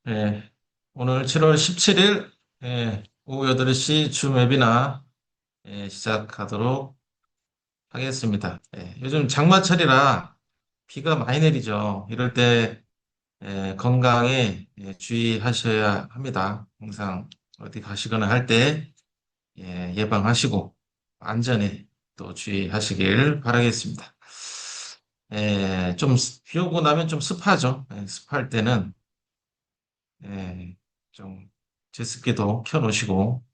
예, 오늘 7월 17일 오후 8시 줌 웨비나 시작하도록 하겠습니다. 요즘 장마철이라 비가 많이 내리죠. 이럴 때 건강에 주의하셔야 합니다. 항상 어디 가시거나 할 때 예방하시고 안전에 또 주의하시길 바라겠습니다. 좀 비 오고 나면 좀 습하죠. 습할 때는 좀 제습기도 켜놓으시고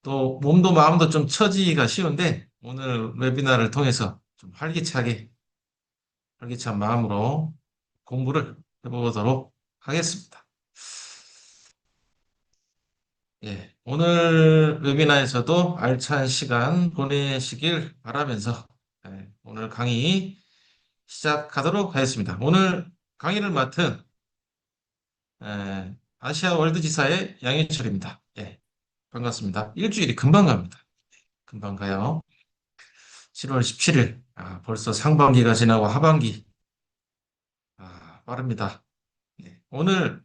또 몸도 마음도 좀 처지기가 쉬운데 오늘 웨비나를 통해서 좀 활기찬 마음으로 공부를 해보도록 하겠습니다. 오늘 웨비나에서도 알찬 시간 보내시길 바라면서 오늘 강의 시작하도록 하겠습니다. 오늘 강의를 맡은 아시아 월드지사의 양해철입니다. 반갑습니다. 일주일이 금방 갑니다. 금방 가요. 7월 17일. 벌써 상반기가 지나고 하반기. 빠릅니다. 오늘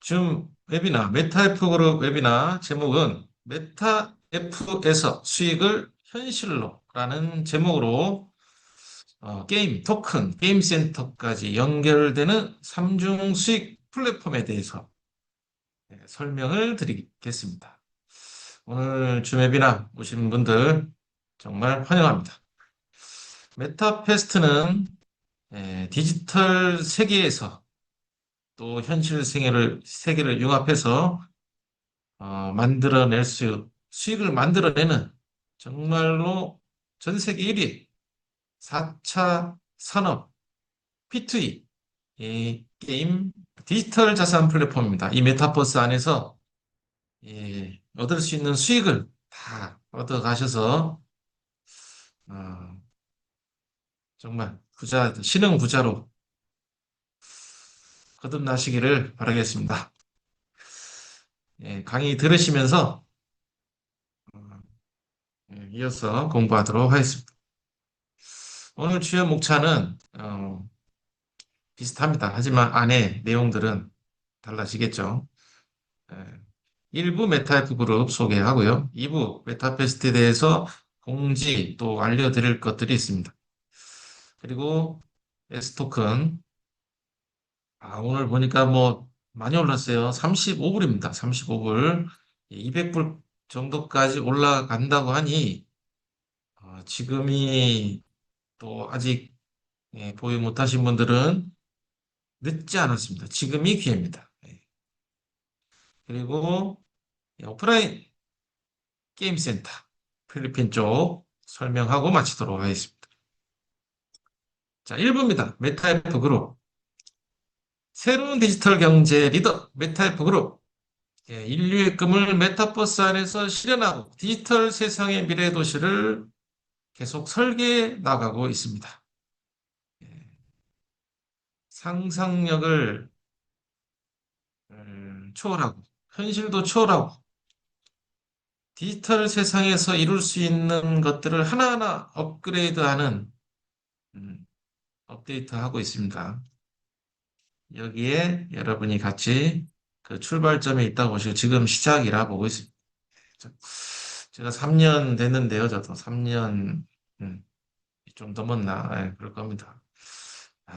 줌 웨비나, 메타F 그룹 웨비나 제목은 메타F에서 수익을 현실로 라는 제목으로 게임, 토큰, 게임 센터까지 연결되는 삼중 수익 플랫폼에 대해서 설명을 드리겠습니다. 오늘 줌 웨비나 오신 분들 정말 환영합니다. 메타페스트는 디지털 세계에서 또 현실 세계를 융합해서 수익을 만들어내는 정말로 전 세계 1위 4차 산업 P2E 게임 디지털 자산 플랫폼입니다. 이 메타버스 안에서 얻을 수 있는 수익을 다 얻어가셔서 어, 정말 신흥 부자로 거듭나시기를 바라겠습니다. 강의 들으시면서 이어서 공부하도록 하겠습니다. 오늘 주요 목차는 비슷합니다. 하지만 안에 내용들은 달라지겠죠. 예, 1부 메타F 그룹 소개하고요. 2부 메타페스트에 대해서 공지 또 알려드릴 것들이 있습니다. 그리고 S토큰 오늘 보니까 뭐 많이 올랐어요. 35불입니다. 35불. 200불 정도까지 올라간다고 하니 지금이 또 아직 보유 못하신 분들은 늦지 않았습니다. 지금이 기회입니다. 그리고 오프라인 게임 센터 필리핀 쪽 설명하고 마치도록 하겠습니다. 자, 1부입니다. 메타F 그룹. 새로운 디지털 경제 리더 메타F 그룹. 인류의 꿈을 메타버스 안에서 실현하고 디지털 세상의 미래 도시를 계속 설계해 나가고 있습니다. 예, 상상력을 초월하고 현실도 초월하고 디지털 세상에서 이룰 수 있는 것들을 하나하나 업그레이드하는 음, 업데이트하고 있습니다. 여기에 여러분이 같이 그 출발점에 있다고 보시고 지금 시작이라 보고 있습니다. 제가 3년 됐는데요. 저도 3년 좀 넘었나 그럴 겁니다.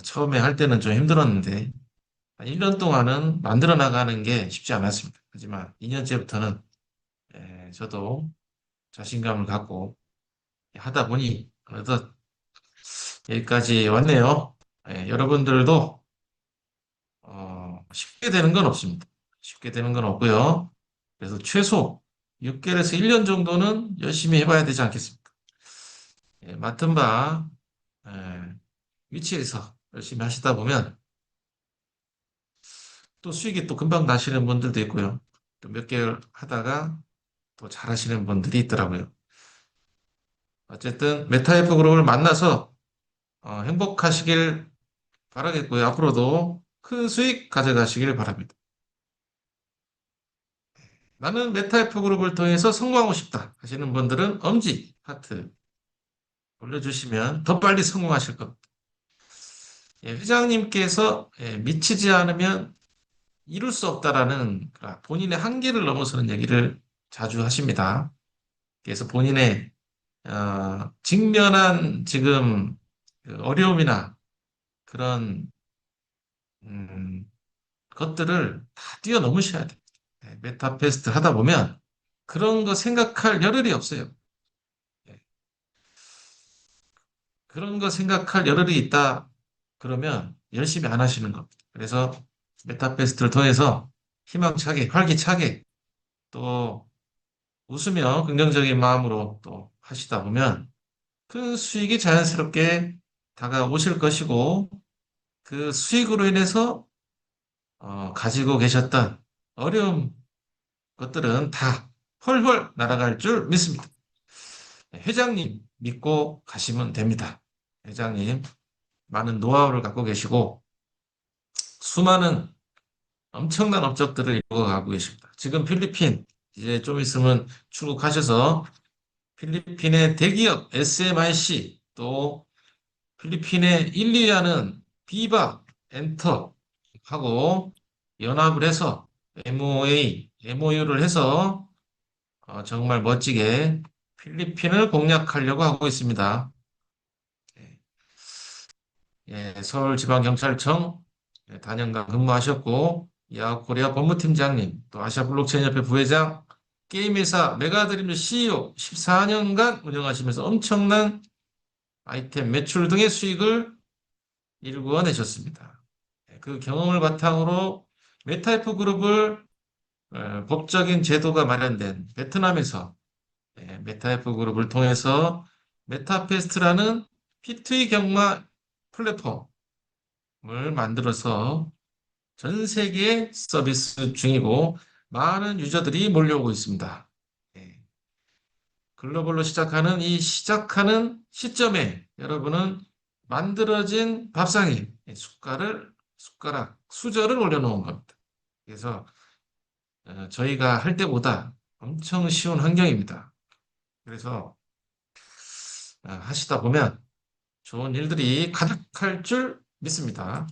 처음에 할 때는 좀 힘들었는데 1년 동안은 만들어 나가는 게 쉽지 않았습니다. 하지만 2년째부터는 저도 자신감을 갖고 하다 보니 어느덧 여기까지 왔네요. 여러분들도 쉽게 되는 건 없습니다. 쉽게 되는 건 없고요. 그래서 최소 6개월에서 1년 정도는 열심히 해봐야 되지 않겠습니까? 맡은 바 예, 위치에서 열심히 하시다 보면 또 수익이 또 금방 나시는 분들도 있고요. 또 몇 개월 하다가 또 잘하시는 분들이 있더라고요. 어쨌든 메타에프 그룹을 만나서 행복하시길 바라겠고요. 앞으로도 큰 수익 가져가시길 바랍니다. 나는 메타에프 그룹을 통해서 성공하고 싶다 하시는 분들은 엄지 하트 올려주시면 더 빨리 성공하실 겁니다. 회장님께서 미치지 않으면 이룰 수 없다라는 본인의 한계를 넘어서는 얘기를 자주 하십니다. 그래서 본인의 직면한 지금 그 어려움이나 그런 음, 것들을 다 뛰어넘으셔야 돼요. 네, 메타페스트 하다 보면 그런 거 생각할 여를이 없어요. 네, 그런 거 생각할 여를이 있다 그러면 열심히 안 하시는 겁니다. 그래서 메타페스트를 통해서 희망차게, 활기차게 또 웃으며 긍정적인 마음으로 또 하시다 보면 그 수익이 자연스럽게 다가오실 것이고 그 수익으로 인해서 가지고 계셨던 어려운 것들은 다 헐헐 날아갈 줄 믿습니다. 네, 회장님 믿고 가시면 됩니다. 회장님 많은 노하우를 갖고 계시고 수많은 엄청난 업적들을 이루어가고 계십니다. 지금 필리핀 이제 좀 있으면 출국하셔서 필리핀의 대기업 SMIC 또 필리핀의 1, 2위하는 비바 엔터하고 연합을 해서 MOU를 해서 정말 멋지게 필리핀을 공략하려고 하고 있습니다. 예, 예, 서울지방경찰청 단연간 근무하셨고 야코리아 법무팀장님 또 아시아 블록체인협회 부회장 게임회사 메가드림즈 CEO 14년간 운영하시면서 엄청난 아이템 매출 등의 수익을 일구어내셨습니다. 그 경험을 바탕으로 메타이프 그룹을 법적인 제도가 마련된 베트남에서 메타이프 그룹을 통해서 메타페스트라는 P2E 경마 플랫폼을 만들어서 전 세계에 서비스 중이고 많은 유저들이 몰려오고 있습니다. 예, 글로벌로 시작하는 이 시작하는 시점에 여러분은 만들어진 밥상에 숟가락, 수저를 올려놓은 겁니다. 그래서 저희가 할 때보다 엄청 쉬운 환경입니다. 그래서 하시다 보면 좋은 일들이 가득할 줄 믿습니다.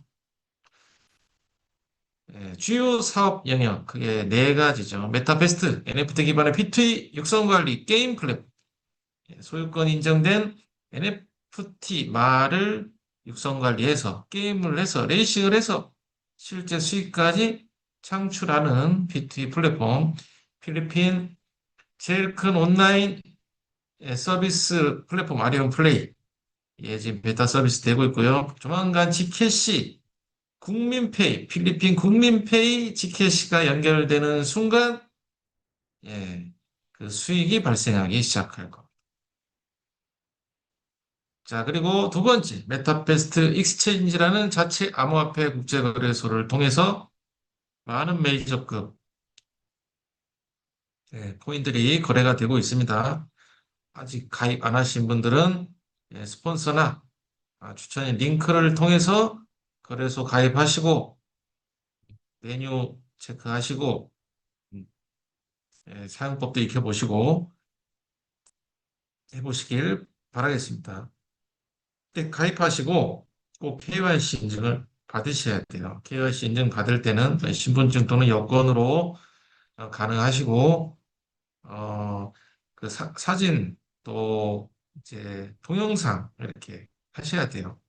주요 사업 영역, 그게 네 가지죠. 메타베스트, NFT 기반의 P2E 육성 관리, 게임 플랫폼, 소유권 인정된 NFT 말을 육성 관리해서 게임을 해서 레이싱을 해서 실제 수익까지 창출하는 P2E 플랫폼, 필리핀 제일 큰 온라인 서비스 플랫폼 아리온 플레이, 예, 지금 베타 서비스 되고 있고요. 조만간 지캐시 국민페이, 필리핀 국민페이 지캐시가 연결되는 순간, 예, 그 수익이 발생하기 시작할 겁니다. 자, 그리고 두 번째, 메타베스트 익스체인지라는 자체 암호화폐 국제거래소를 통해서 많은 메이저급 코인들이 거래가 되고 있습니다. 아직 가입 안 하신 분들은 스폰서나 추천인 링크를 통해서 거래소 가입하시고 메뉴 체크하시고 음, 사용법도 익혀보시고 해보시길 바라겠습니다. 근데 가입하시고 꼭 KYC 인증을 받으셔야 돼요. KYC 인증 받을 때는 신분증 또는 여권으로 가능하시고 어, 그 사진 또 이제 동영상 이렇게 하셔야 돼요.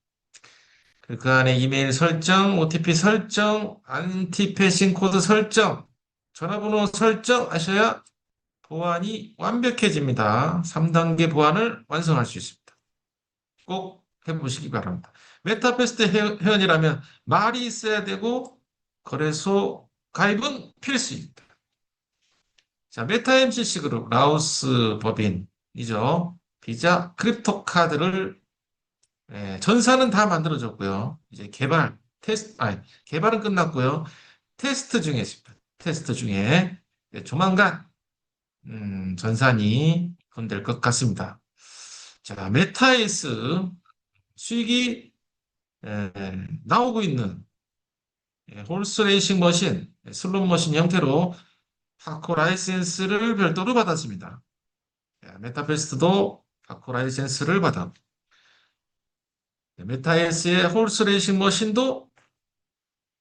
그 안에 이메일 설정, OTP 설정, 안티패싱 코드 설정, 전화번호 설정하셔야 보안이 완벽해집니다. 3단계 보안을 완성할 수 있습니다. 꼭 해보시기 바랍니다. 메타페스트 회원이라면 말이 있어야 되고 거래소 가입은 필수입니다. 자, 메타 MCC 그룹 라오스 법인이죠. 비자 크립토 카드를 전사는 다 만들어졌고요. 이제 개발은 끝났고요. 테스트 중에 있습니다. 테스트 중에 조만간 전산이 건될 것 같습니다. 자, 메타에스 수익이 에, 나오고 있는 홀스 레이싱 머신, 슬롯 머신 형태로 파코 라이센스를 별도로 받았습니다. 메타베스트도 파코 라이센스를 받아 메타에스의 홀스 레이싱 머신도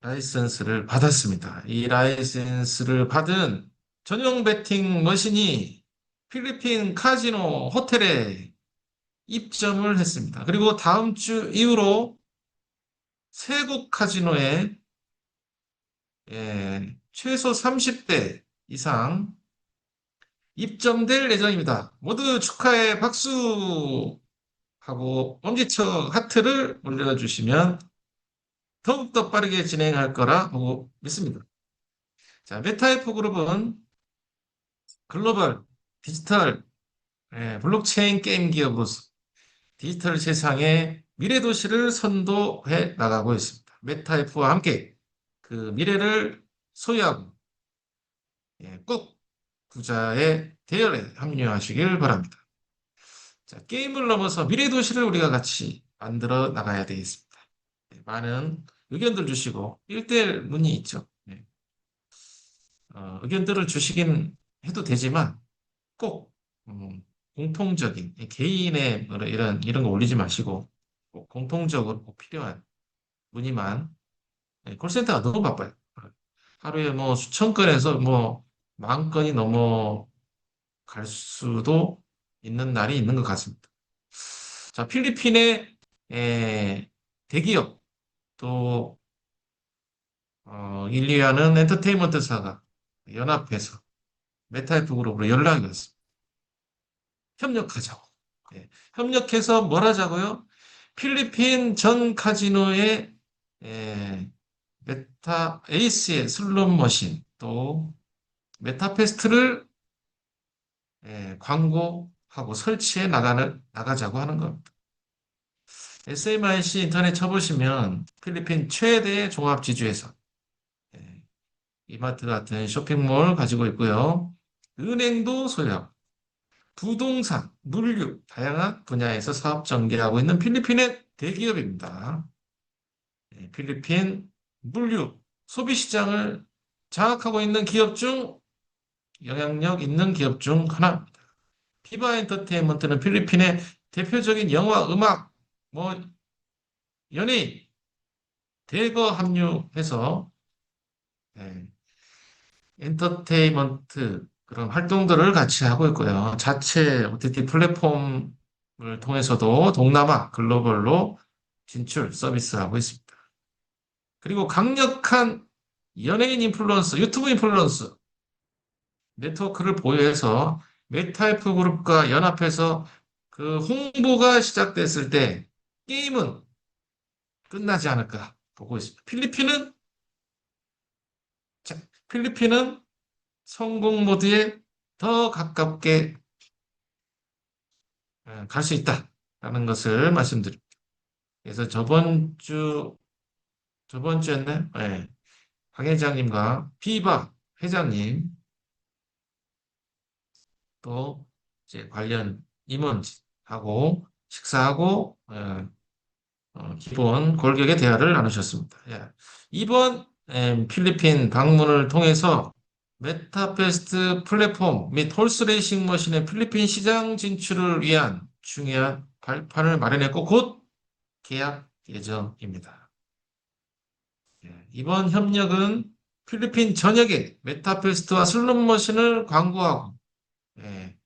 라이센스를 받았습니다. 이 라이센스를 받은 전용 베팅 머신이 필리핀 카지노 호텔에 입점을 했습니다. 그리고 다음 주 이후로 세국 카지노에 최소 30대 이상 입점될 예정입니다. 모두 축하해 박수 하고 엄지척 하트를 올려주시면 더욱더 빠르게 진행할 거라 보고 믿습니다. 자, 메타이프 그룹은 글로벌 디지털 블록체인 게임 기업으로서 디지털 세상의 미래 도시를 선도해 나가고 있습니다. 메타이프와 함께 그 미래를 소유하고 꼭 부자의 대열에 합류하시길 바랍니다. 자, 게임을 넘어서 미래 도시를 우리가 같이 만들어 나가야 되겠습니다. 많은 의견들 주시고 1대1 문의 있죠. 의견들을 주시긴 해도 되지만 꼭 공통적인 개인의 이런 거 올리지 마시고 꼭 공통적으로 꼭 필요한 문의만. 콜센터가 너무 바빠요. 하루에 뭐 수천 건에서 뭐 만 건이 넘어갈 수도 있는 날이 있는 것 같습니다. 자, 필리핀의 대기업 또 인리하는 엔터테인먼트사가 연합해서 메타이프 그룹으로 연락이 왔습니다. 협력하자고. 협력해서 뭘 하자고요? 필리핀 전 카지노의 예, 메타 에이스의 슬롯 머신 또 메타페스트를 광고하고 설치해 나가자고 하는 겁니다. SMIC 인터넷 쳐보시면 필리핀 최대 종합지주회사 이마트 같은 쇼핑몰 가지고 있고요. 은행도 소유하고 부동산, 물류, 다양한 분야에서 사업 전개하고 있는 필리핀의 대기업입니다. 필리핀 물류, 소비 시장을 장악하고 있는 기업 중 영향력 있는 기업 중 하나입니다. 피바 엔터테인먼트는 필리핀의 대표적인 영화, 음악, 뭐 연예인 대거 합류해서 예, 엔터테인먼트 그런 활동들을 같이 하고 있고요. 자체 OTT 플랫폼을 통해서도 동남아 글로벌로 진출 서비스하고 있습니다. 그리고 강력한 연예인 인플루언서, 유튜브 인플루언서 네트워크를 보유해서 메타이프 그룹과 연합해서 그 홍보가 시작됐을 때 게임은 끝나지 않을까 보고 있습니다. 필리핀은 성공 모드에 더 가깝게 갈 수 있다라는 것을 말씀드립니다. 그래서 저번 주였네? 네. 황 회장님과 피바 회장님 또 이제 관련 임원하고 식사하고 기본 골격의 대화를 나누셨습니다. 예. 이번 필리핀 방문을 통해서 메타페스트 플랫폼 및 홀스레이싱 머신의 필리핀 시장 진출을 위한 중요한 발판을 마련했고 곧 계약 예정입니다. 예. 이번 협력은 필리핀 전역에 메타페스트와 슬롯 머신을 광고하고 예,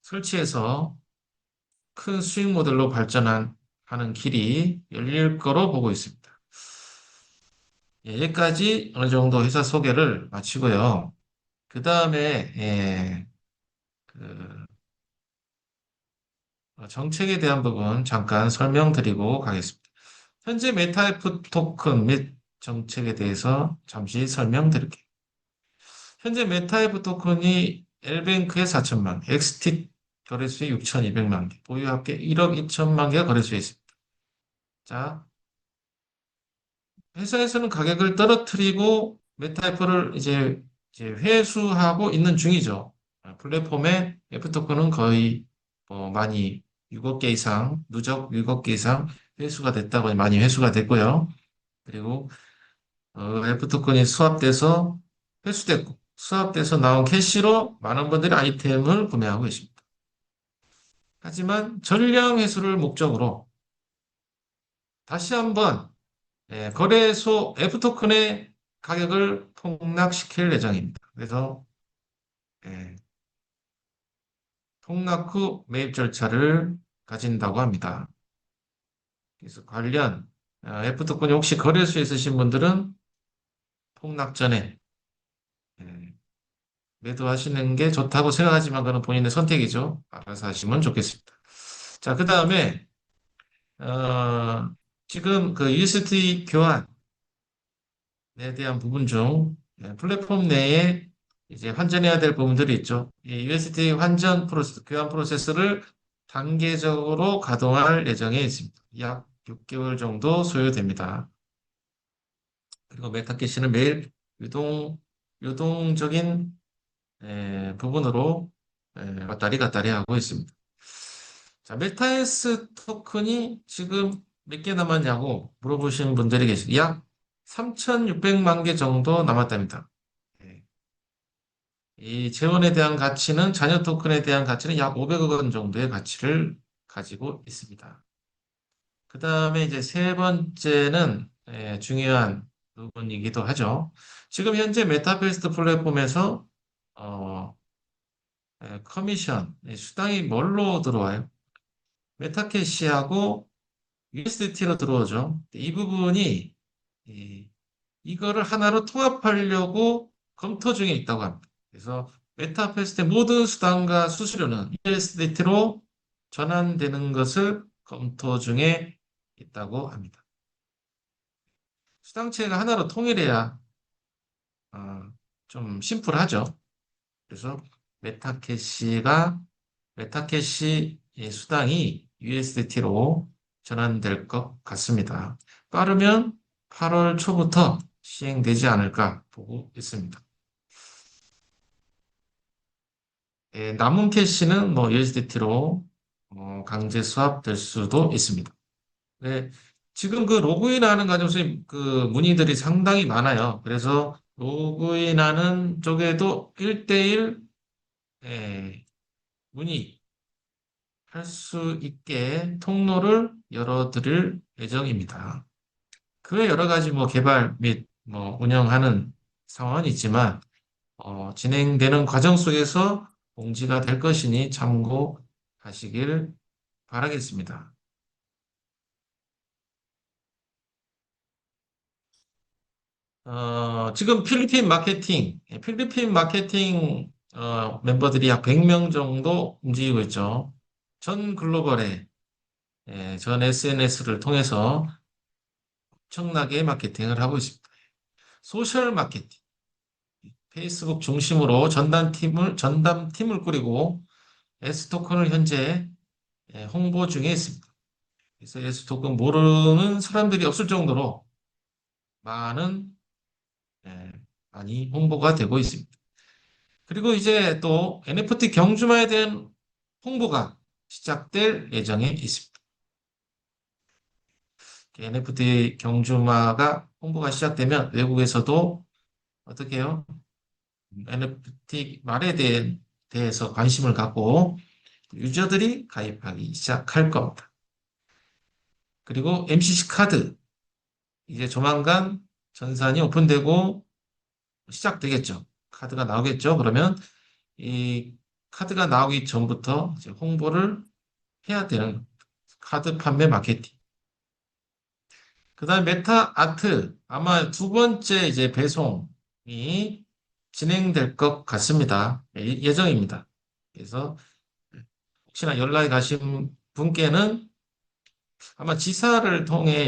설치해서 큰 수익 모델로 발전하는 길이 열릴 거로 보고 있습니다. 예, 여기까지 어느 정도 회사 소개를 마치고요. 그 다음에 그 정책에 대한 부분 잠깐 설명드리고 가겠습니다. 현재 메타F 토큰 및 정책에 대해서 잠시 설명드릴게요. 현재 메타F 토큰이 L뱅크에 4천만 개, 엑스티 거래소에 6,200만 개, 보유 합계 1억 2천만 개가 거래소에 있습니다. 자, 회사에서는 가격을 떨어뜨리고 메타F를 이제 회수하고 있는 중이죠. 플랫폼의 F토큰은 거의 많이 6억 개 이상, 누적 6억 개 이상 회수가 됐다고 많이 회수가 됐고요. 그리고 F토큰이 수합돼서 회수됐고 수합돼서 나온 캐시로 많은 분들이 아이템을 구매하고 계십니다. 하지만 전량 회수를 목적으로 다시 한번 거래소 F토큰의 가격을 폭락시킬 예정입니다. 그래서 예, 폭락 후 매입 절차를 가진다고 합니다. 그래서 관련 F토큰이 혹시 거래소에 있으신 분들은 폭락 전에 예, 매도하시는 게 좋다고 생각하지만 그건 본인의 선택이죠. 알아서 하시면 좋겠습니다. 자, 그 다음에 지금 그 USDT 교환 에 대한 부분 중 플랫폼 내에 이제 환전해야 될 부분들이 있죠. 이 USDT 환전 프로세스, 교환 프로세스를 단계적으로 가동할 예정에 있습니다. 약 6개월 정도 소요됩니다. 그리고 메타캐시는 매일 유동적인 부분으로 왔다리 갔다리 하고 있습니다. 자, 메타에스 토큰이 지금 몇 개 남았냐고 물어보시는 분들이 계십니다. 약 3,600만 개 정도 남았답니다. 예. 이 재원에 대한 가치는 잔여 토큰에 대한 가치는 약 500억 원 정도의 가치를 가지고 있습니다. 그 다음에 이제 세 번째는 중요한 부분이기도 하죠. 지금 현재 메타베이스드 플랫폼에서 어, 커미션, 수당이 뭘로 들어와요? 메타캐시하고 USDT로 들어오죠. 이 부분이 이, 이거를 하나로 통합하려고 검토 중에 있다고 합니다. 그래서 메타패스의 모든 수단과 수수료는 USDT로 전환되는 것을 검토 중에 있다고 합니다. 수당체가 하나로 통일해야 어, 좀 심플하죠. 그래서 메타캐시가 메타캐시 수당이 USDT로 전환될 것 같습니다. 빠르면 8월 초부터 시행되지 않을까 보고 있습니다. 남은 캐시는 뭐 USDT로 강제 수합될 수도 있습니다. 네, 지금 그 로그인하는 과정에서 그 문의들이 상당히 많아요. 그래서 로그인하는 쪽에도 1대1 문의할 수 있게 통로를 열어드릴 예정입니다. 그 외 여러 가지 뭐 개발 및 뭐 운영하는 상황은 있지만 진행되는 과정 속에서 공지가 될 것이니 참고하시길 바라겠습니다. 지금 필리핀 마케팅 멤버들이 약 100명 정도 움직이고 있죠. 전 글로벌에 전 SNS를 통해서 엄청나게 마케팅을 하고 있습니다. 소셜 마케팅, 페이스북 중심으로 전담팀을 꾸리고 S토큰을 현재 홍보 중에 있습니다. 그래서 S토큰 모르는 사람들이 없을 정도로 많은 예, 많이 홍보가 되고 있습니다. 그리고 이제 또 NFT 경주마에 대한 홍보가 시작될 예정에 있습니다. NFT 경주마가 홍보가 시작되면 외국에서도 어떻게 해요? NFT 말에 대해서 관심을 갖고 유저들이 가입하기 시작할 겁니다. 그리고 MCC 카드 이제 조만간 전산이 오픈되고 시작되겠죠. 카드가 나오겠죠. 그러면 이 카드가 나오기 전부터 이제 홍보를 해야 되는 카드 판매 마케팅. 그다음 메타 아트 아마 두 번째 이제 배송이 진행될 것 같습니다. 예정입니다. 그래서 혹시나 연락이 가신 분께는 아마 지사를 통해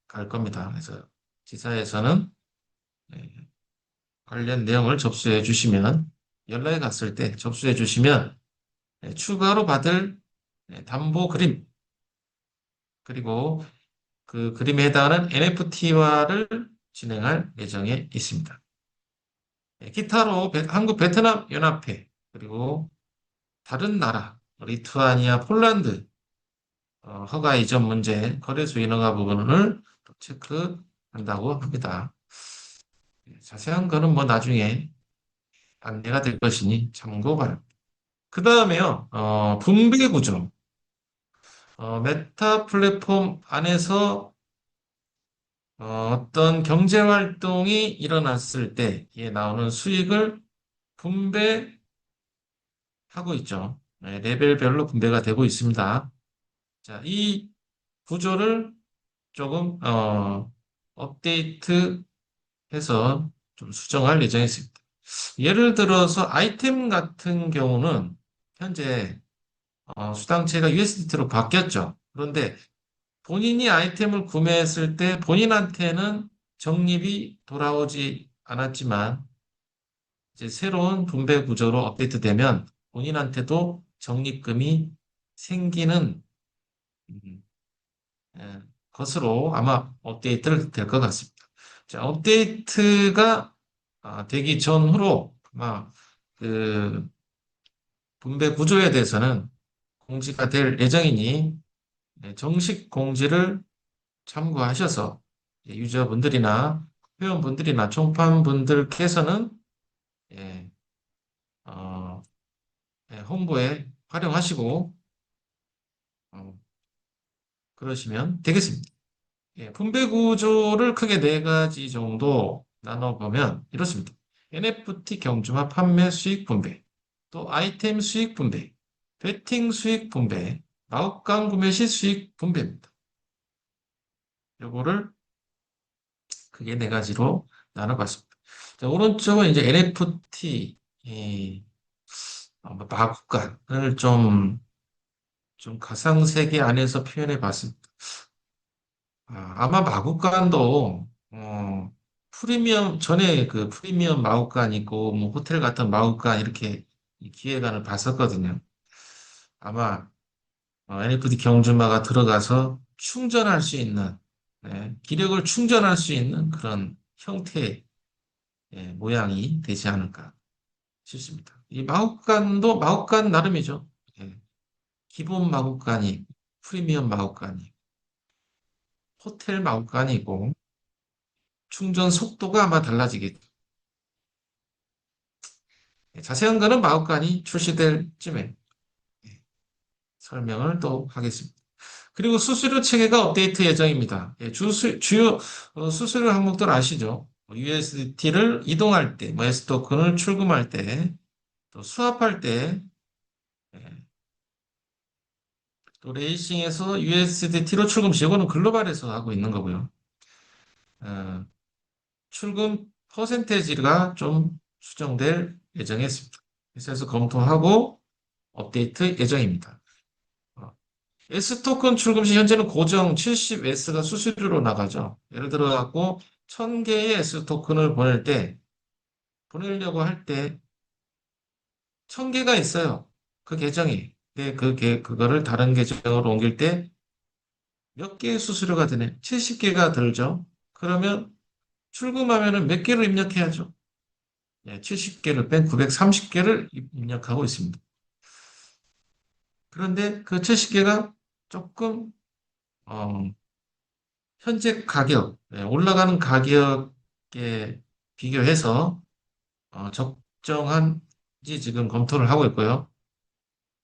갈 겁니다. 그래서 지사에서는 네, 관련 내용을 접수해 주시면 연락이 갔을 때 접수해 주시면 추가로 받을 담보 그림 그리고 그 그림에 해당하는 NFT화를 진행할 예정에 있습니다. 기타로 한국 베트남 연합회 그리고 다른 나라 리투아니아, 폴란드 허가 이전 문제, 거래소 인허가 부분을 또 체크한다고 합니다. 자세한 거는 뭐 나중에 안내가 될 것이니 참고 바랍니다. 그 다음에요, 분배 구조. 메타 플랫폼 안에서 어떤 경제 활동이 일어났을 때에 나오는 수익을 분배하고 있죠. 네, 레벨별로 분배가 되고 있습니다. 자, 이 구조를 조금 업데이트해서 좀 수정할 예정이 있습니다. 예를 들어서 아이템 같은 경우는 현재 수당체가 USDT로 바뀌었죠. 그런데 본인이 아이템을 구매했을 때 본인한테는 적립이 돌아오지 않았지만 이제 새로운 분배 구조로 업데이트되면 본인한테도 적립금이 생기는 음, 예, 것으로 아마 업데이트를 될 것 같습니다. 자, 업데이트가 되기 전후로 아마 그 분배 구조에 대해서는 공지가 될 예정이니 정식 공지를 참고하셔서 유저분들이나 회원분들이나 총판분들께서는 예, 어, 홍보에 활용하시고 어, 그러시면 되겠습니다. 분배 구조를 크게 네 가지 정도 나눠보면 이렇습니다. NFT 경주마 판매 수익 분배, 또 아이템 수익 분배, 베팅 수익 분배, 마법관 구매 시 수익 분배입니다. 요거를 크게 네 가지로 나눠봤습니다. 자, 오른쪽은 이제 NFT, 마법관을 좀 가상세계 안에서 표현해 봤습니다. 아마 마구간도 프리미엄 전에 그 프리미엄 마구간 있고 뭐 호텔 같은 마구간 이렇게 이 기획안을 봤었거든요. 아마 NFT 경주마가 들어가서 충전할 수 있는 기력을 충전할 수 있는 그런 형태의 모양이 되지 않을까 싶습니다. 이 마구간도 마구간 나름이죠. 예, 기본 마구간이 프리미엄 마구간이 호텔 마구간이고 충전 속도가 아마 달라지겠죠. 자세한 거는 마법관이 출시될 쯤에 설명을 또 하겠습니다. 그리고 수수료 체계가 업데이트 예정입니다. 주요 수수료 항목들 아시죠? USDT를 이동할 때, 뭐 S 토큰을 출금할 때, 또 수합할 때, 예, 또 레이싱에서 USDT로 출금 시 이거는 글로벌에서 하고 있는 거고요. 어, 출금 퍼센테이지가 좀 수정될 예정에 있습니다. 그래서 검토하고 업데이트 예정입니다. S토큰 출금 시 현재는 고정 70S가 수수료로 나가죠. 예를 들어 갖고 1000개의 S토큰을 보내려고 할 때 1000개가 있어요. 그 계정이. 근데 그거를 다른 계정으로 옮길 때 몇 개의 수수료가 드네? 70개가 들죠. 그러면 출금하면은 몇 개를 입력해야죠? 70개를 뺀 930개를 입력하고 있습니다. 그런데 그 70개가 조금 어, 현재 가격, 올라가는 가격에 비교해서 적정한지 지금 검토를 하고 있고요.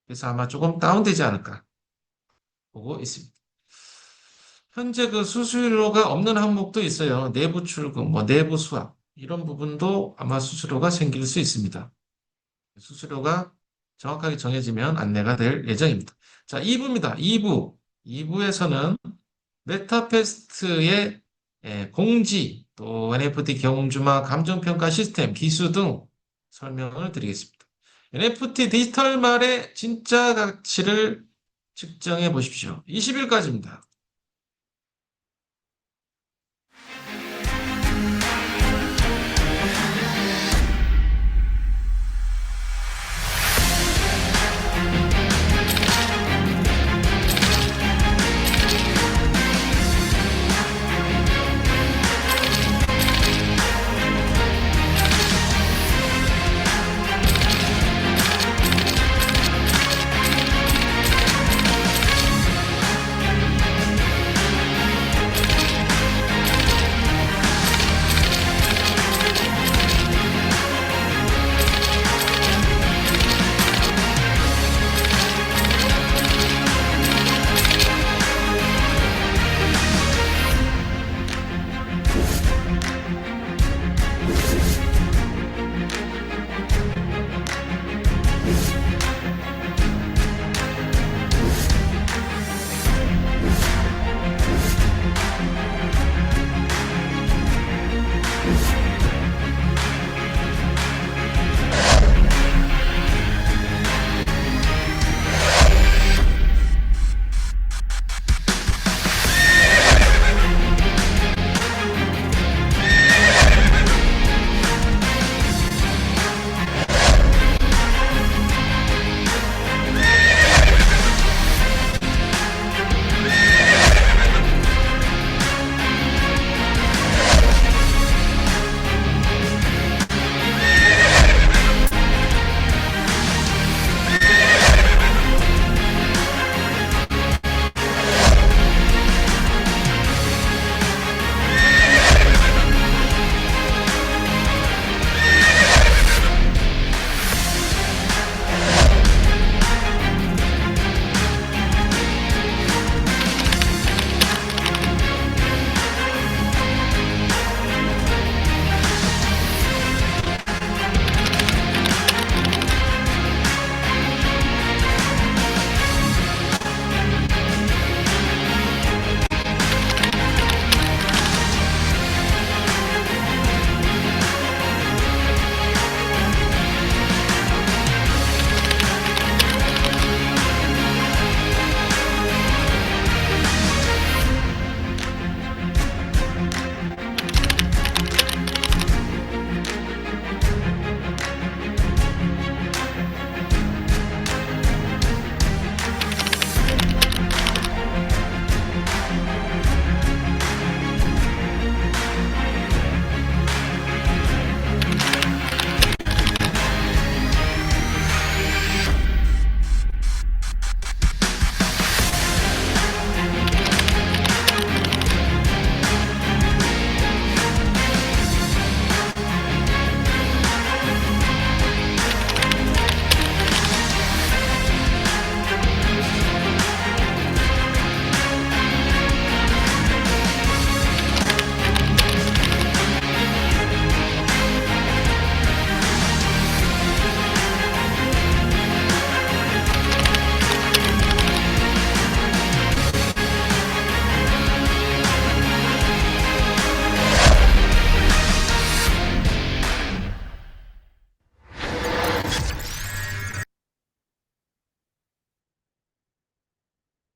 그래서 아마 조금 다운되지 않을까 보고 있습니다. 현재 그 수수료가 없는 항목도 있어요. 내부 출금, 뭐 내부 수합 이런 부분도 아마 수수료가 생길 수 있습니다. 수수료가 정확하게 정해지면 안내가 될 예정입니다. 자, 2부입니다. 2부. 2부에서는 메타페스트의 공지, 또 NFT 경주마 감정평가 시스템, 기수 등 설명을 드리겠습니다. NFT 디지털말의 진짜 가치를 측정해 보십시오. 20일까지입니다.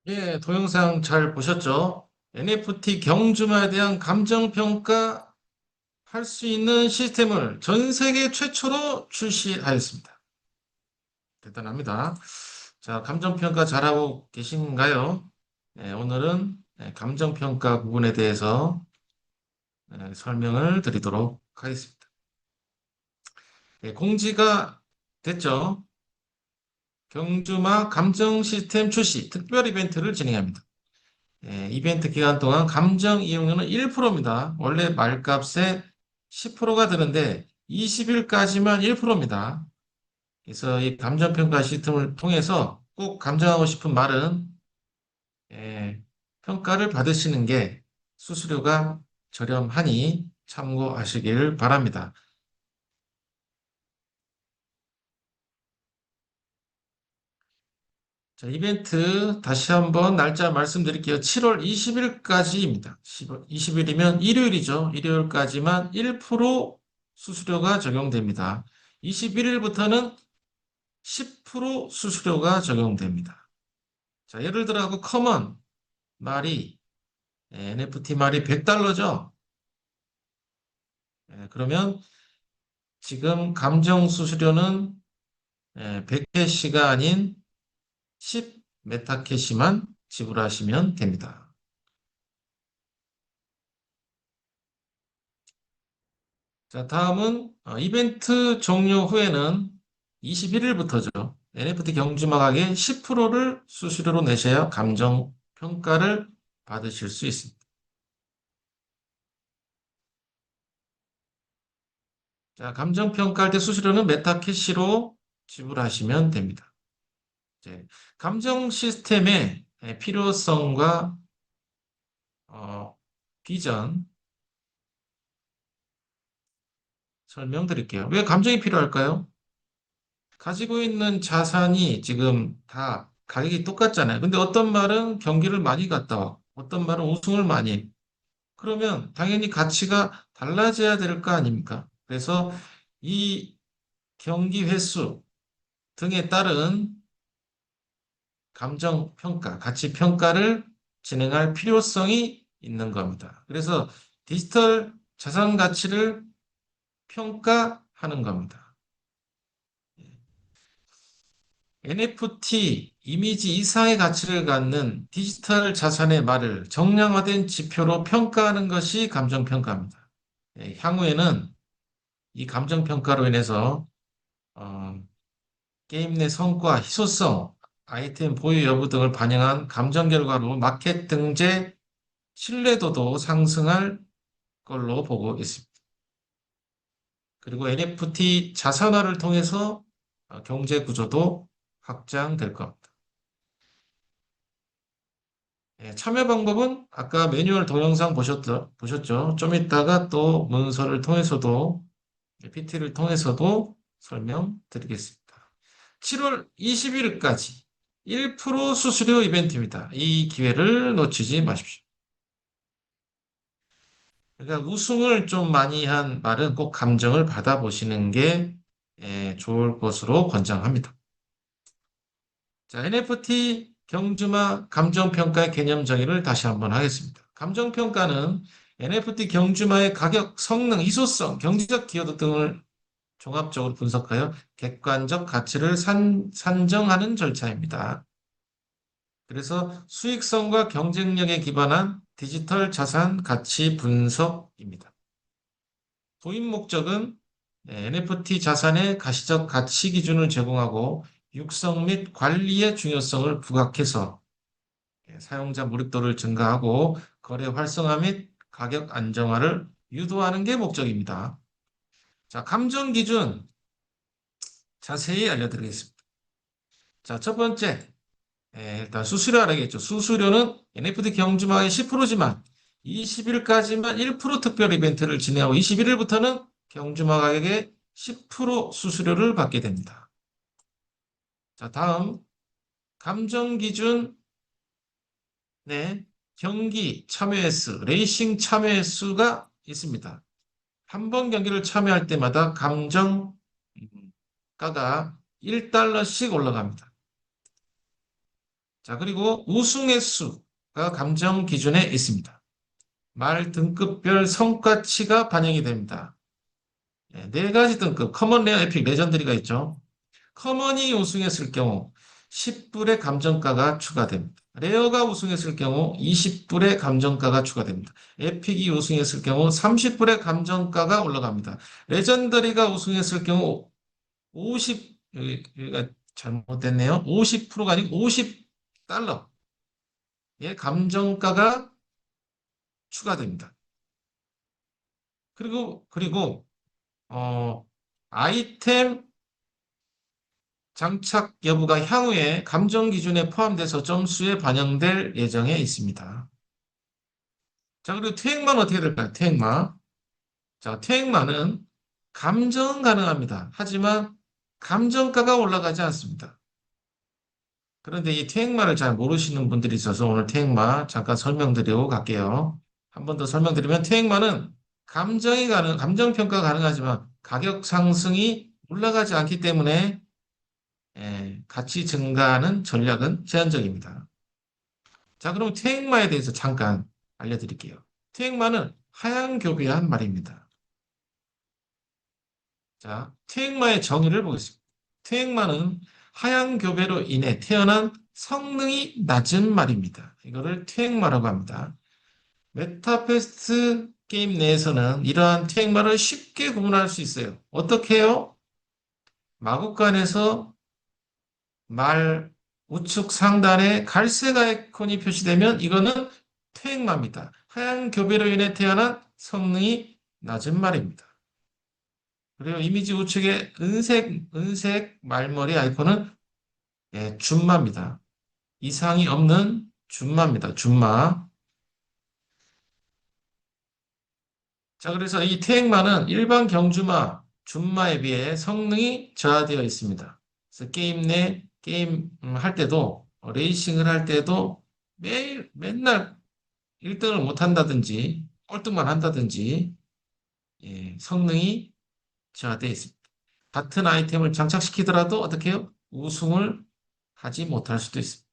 예, 동영상 잘 보셨죠? NFT 경주마에 대한 감정평가 할 수 있는 시스템을 전 세계 최초로 출시하였습니다. 대단합니다. 자, 감정평가 잘하고 계신가요? 네, 오늘은 감정평가 부분에 대해서 설명을 드리도록 하겠습니다. 네, 공지가 됐죠? 경주마 감정 시스템 출시 특별 이벤트를 진행합니다. 이벤트 기간 동안 감정 이용료는 1%입니다. 원래 말값의 10%가 드는데 20일까지만 1%입니다. 그래서 이 감정평가 시스템을 통해서 꼭 감정하고 싶은 말은 평가를 받으시는 게 수수료가 저렴하니 참고하시길 바랍니다. 자, 이벤트 다시 한번 날짜 말씀드릴게요. 7월 20일까지입니다. 20일이면 일요일이죠. 일요일까지만 1% 수수료가 적용됩니다. 21일부터는 10% 수수료가 적용됩니다. 자, 예를 들어 커먼 말이 NFT 말이 100달러죠. 그러면 지금 감정 수수료는 100캐시가 아닌 10 메타캐시만 지불하시면 됩니다. 자, 다음은 이벤트 종료 후에는 21일부터죠. NFT 경주마가게 10%를 수수료로 내셔야 감정 평가를 받으실 수 있습니다. 자, 감정 평가할 때 수수료는 메타캐시로 지불하시면 됩니다. 이제 감정 시스템의 필요성과 어, 비전 설명드릴게요. 왜 감정이 필요할까요? 가지고 있는 자산이 지금 다 가격이 똑같잖아요. 근데 어떤 말은 경기를 많이 갔다 와, 어떤 말은 우승을 많이 해. 그러면 당연히 가치가 달라져야 될 거 아닙니까? 그래서 이 경기 횟수 등에 따른 감정 평가, 가치 평가를 진행할 필요성이 있는 겁니다. 그래서 디지털 자산 가치를 평가하는 겁니다. NFT 이미지 이상의 가치를 갖는 디지털 자산의 말을 정량화된 지표로 평가하는 것이 감정평가입니다. 향후에는 이 감정평가로 인해서 어, 게임 내 성과, 희소성, 아이템 보유 여부 등을 반영한 감정 결과로 마켓 등재 신뢰도도 상승할 걸로 보고 있습니다. 그리고 NFT 자산화를 통해서 경제 구조도 확장될 겁니다. 참여 방법은 아까 매뉴얼 동영상 보셨죠? 좀 이따가 또 문서를 통해서도, PT를 통해서도 설명드리겠습니다. 7월 20일까지 1% 수수료 이벤트입니다. 이 기회를 놓치지 마십시오. 그러니까 우승을 좀 많이 한 말은 꼭 감정을 받아보시는 게 좋을 것으로 권장합니다. 자, NFT 경주마 감정평가의 개념 정의를 다시 한번 하겠습니다. 감정평가는 NFT 경주마의 가격, 성능, 희소성, 경제적 기여도 등을 종합적으로 분석하여 객관적 가치를 산정하는 절차입니다. 그래서 수익성과 경쟁력에 기반한 디지털 자산 가치 분석입니다. 도입 목적은 NFT 자산의 가시적 가치 기준을 제공하고 육성 및 관리의 중요성을 부각해서 사용자 몰입도를 증가하고 거래 활성화 및 가격 안정화를 유도하는 게 목적입니다. 자, 감정 기준 자세히 알려드리겠습니다. 자, 첫 번째, 일단 수수료 알아야겠죠. 수수료는 NFT 경주마의 10%지만 20일까지만 1% 특별 이벤트를 진행하고 21일부터는 경주마 가격의 10% 수수료를 받게 됩니다. 자, 다음 감정 기준 내 경기 참여 횟수, 레이싱 참여 횟수가 있습니다. 한 번 경기를 참여할 때마다 감정가가 1달러씩 올라갑니다. 자, 그리고 우승의 수가 감정 기준에 있습니다. 말 등급별 성과치가 반영이 됩니다. 예, 네 가지 등급, 커먼, 레어, 에픽, 레전드리가 있죠. 커먼이 우승했을 경우 10불의 감정가가 추가됩니다. 레어가 우승했을 경우 20불의 감정가가 추가됩니다. 에픽이 우승했을 경우 30불의 감정가가 올라갑니다. 레전더리가 우승했을 경우 50, 여기가 잘못됐네요. 50%가 아니고 50달러의 감정가가 추가됩니다. 그리고, 어, 아이템 장착 여부가 향후에 감정 기준에 포함돼서 점수에 반영될 예정에 있습니다. 자, 그리고 퇴행만 어떻게 될까요? 퇴행마. 자, 퇴행마는 감정은 가능합니다. 하지만 감정가가 올라가지 않습니다. 그런데 이 퇴행마를 잘 모르시는 분들이 있어서 오늘 퇴행마 잠깐 설명드리고 갈게요. 한 번 더 설명드리면 퇴행마는 감정평가 가능하지만 가격 상승이 올라가지 않기 때문에 가치 증가하는 전략은 제한적입니다. 자, 그럼 퇴행마에 대해서 잠깐 알려드릴게요. 퇴행마는 하향 교배한 말입니다. 자, 퇴행마의 정의를 보겠습니다. 퇴행마는 하향 교배로 인해 태어난 성능이 낮은 말입니다. 이거를 퇴행마라고 합니다. 메타퀘스트 게임 내에서는 이러한 퇴행마를 쉽게 구분할 수 있어요. 어떻게 해요? 마구간에서 말 우측 상단에 갈색 아이콘이 표시되면 이거는 퇴행마입니다. 하향 교배로 인해 태어난 성능이 낮은 말입니다. 그리고 이미지 우측에 은색 말머리 아이콘은 준마입니다. 이상이 없는 준마입니다. 준마. 자, 그래서 이 태행마는 일반 경주마, 준마에 비해 성능이 저하되어 있습니다. 그래서 게임 할 때도, 레이싱을 할 때도 맨날 1등을 못 한다든지, 꼴등만 한다든지, 성능이 저하되어 있습니다. 같은 아이템을 장착시키더라도 어떻게 해요? 우승을 하지 못할 수도 있습니다.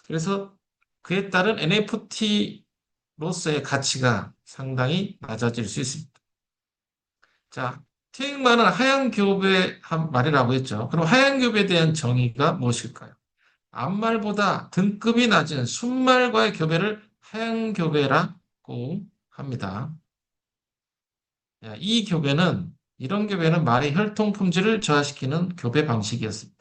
그래서 그에 따른 NFT로서의 가치가 상당히 낮아질 수 있습니다. 자, 테익마는 하향교배 말이라고 했죠. 그럼 하향교배에 대한 정의가 무엇일까요? 앞말보다 등급이 낮은 순말과의 교배를 하향교배라고 합니다. 이 교배는, 이런 교배는 말의 혈통 품질을 저하시키는 교배 방식이었습니다.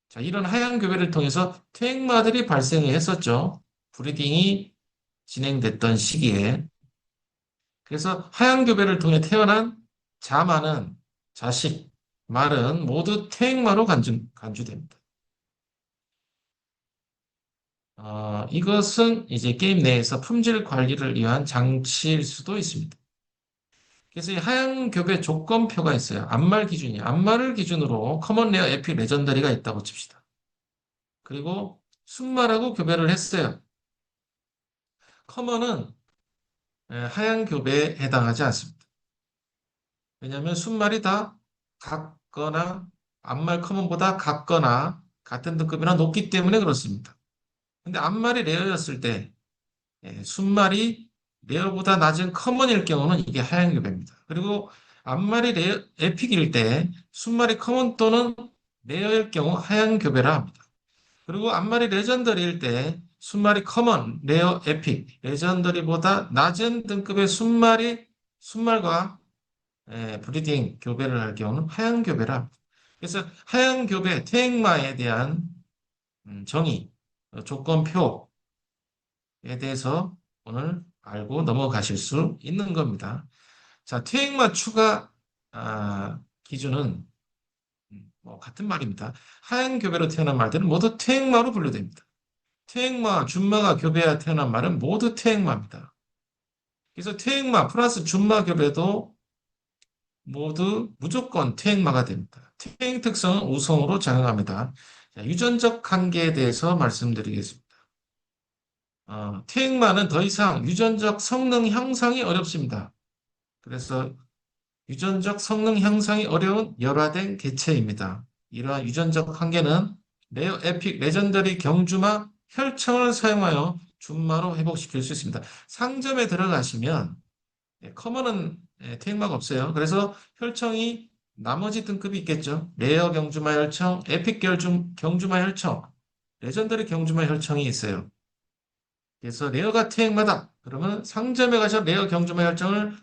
자, 이런 하향교배를 통해서 퇴행마들이 발생했었죠. 브리딩이 진행됐던 시기에. 그래서 하향교배를 통해 태어난 자마는 자식, 말은 모두 퇴행마로 간주됩니다. 이것은 이제 게임 내에서 품질 관리를 위한 장치일 수도 있습니다. 그래서 이 하향교배 조건표가 있어요. 앞말 기준이. 앞말을 기준으로 커먼 레어 에픽 레전더리가 있다고 칩시다. 그리고 순말하고 교배를 했어요. 커먼은 하향교배에 해당하지 않습니다. 왜냐하면 순말이 다 같거나 앞말 커먼보다 같거나 같은 등급이나 높기 때문에 그렇습니다. 근데 앞말이 레어였을 때 순말이 레어보다 낮은 커먼일 경우는 이게 하향교배입니다. 그리고 앞말이 에픽일 때 순말이 커먼 또는 레어일 경우 하향교배라 합니다. 그리고 앞말이 레전더리일 때 순말이 커먼, 레어, 에픽, 레전더리보다 낮은 등급의 순말과 브리딩 교배를 할 경우는 하향 교배라 합니다. 그래서 하향 교배, 퇴행마에 대한 정의, 조건표에 대해서 오늘 알고 넘어가실 수 있는 겁니다. 자, 퇴행마 추가 기준은 뭐 같은 말입니다. 하향 교배로 태어난 말들은 모두 퇴행마로 분류됩니다. 퇴행마, 준마가 교배하 태어난 말은 모두 퇴행마입니다. 그래서 퇴행마 플러스 준마 교배도 모두 무조건 퇴행마가 됩니다. 퇴행 특성은 우성으로 작용합니다. 자, 유전적 한계에 대해서 말씀드리겠습니다. 퇴행마는 더 이상 유전적 성능 향상이 어렵습니다. 그래서 유전적 성능 향상이 어려운 열화된 개체입니다. 이러한 유전적 한계는 레어 에픽 레전더리 경주마 혈청을 사용하여 준마로 회복시킬 수 있습니다. 상점에 들어가시면 커먼은 테이마가 없어요. 그래서 혈청이 나머지 등급이 있겠죠. 레어 경주마 혈청, 에픽 경주마 혈청, 레전더리 경주마 혈청이 있어요. 그래서 레어가 테이마다. 그러면 상점에 가서 레어 경주마 혈청을